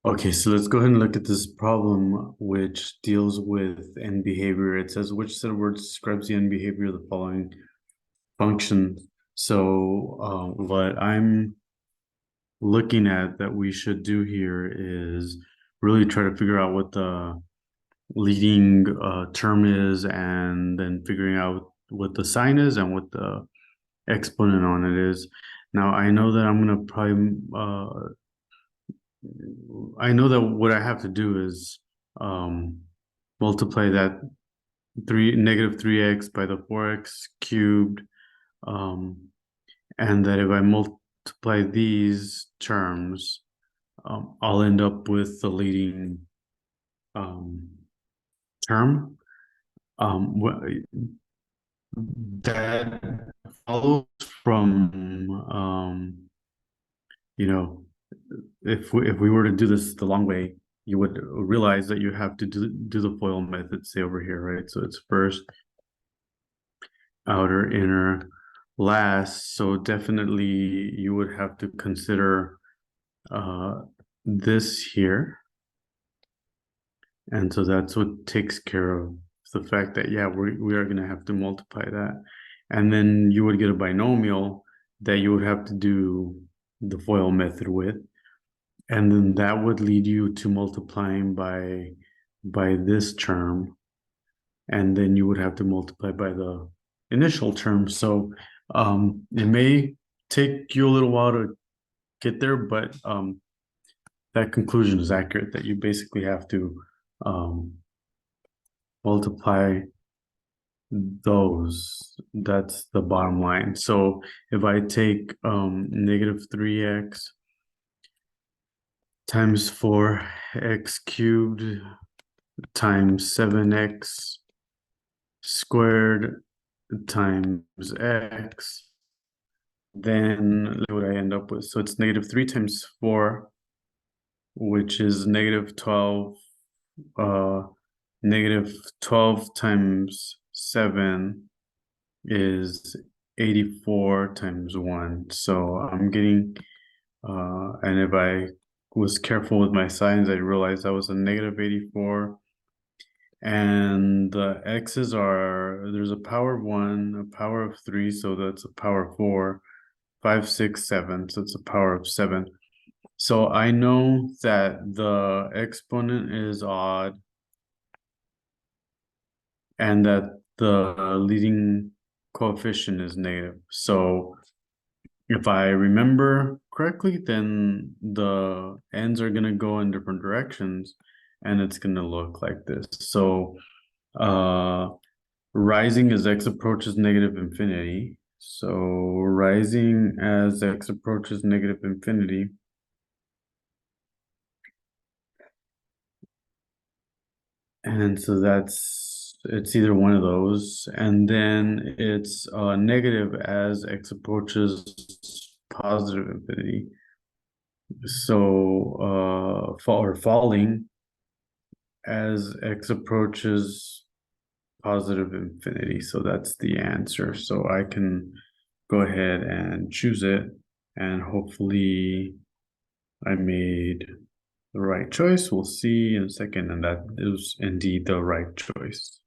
Okay, so let's go ahead and look at this problem which deals with end behavior. It says which set of words describes the end behavior of the following function. So what I'm looking at that we should do here is really try to figure out what the leading term is, and then figuring out what the sign is and what the exponent on it is. Now I know that I'm gonna probably I know that what I have to do is multiply that negative 3x by the 4x cubed, um, and that if I multiply these terms, I'll end up with the leading um, term. That follows from you know, if we were to do this the long way, you would realize that you have to do the FOIL method, say over here, right? So it's first, outer, inner, last. So definitely you would have to consider this here. And so that's what takes care of the fact that, yeah, we are going to have to multiply that. And then you would get a binomial that you would have to do the FOIL method with. And then that would lead you to multiplying by this term. And then you would have to multiply by the initial term. So it may take you a little while to get there, but that conclusion is accurate, that you basically have to multiply those. That's the bottom line. So if I take negative 3x times 4x cubed times 7x squared times x, then look what I end up with. So it's negative 3 times 4, which is negative 12. Negative 12 times 7 is 84 times 1. So I'm getting, and if I was careful with my signs, I realized that was a negative 84. And the x's are, there's a power of 1, a power of 3, so that's a power of 4, 5, 6, 7, so it's a power of 7. So I know that the exponent is odd and that the leading coefficient is negative. So if I remember correctly, then the ends are going to go in different directions, and it's going to look like this. So rising as x approaches negative infinity. So rising as x approaches negative infinity, and so it's either one of those, and then it's negative as x approaches positive infinity. So falling as x approaches positive infinity. So that's the answer. So I can go ahead and choose it, and hopefully I made the right choice. We'll see in a second, and that is indeed the right choice.